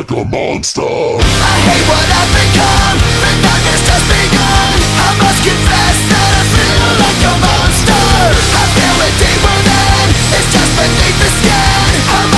like a monster. I hate what I've become. The darkness has begun. I must confess that I feel like a monster. I feel it deeper than it's just beneath the skin. I'm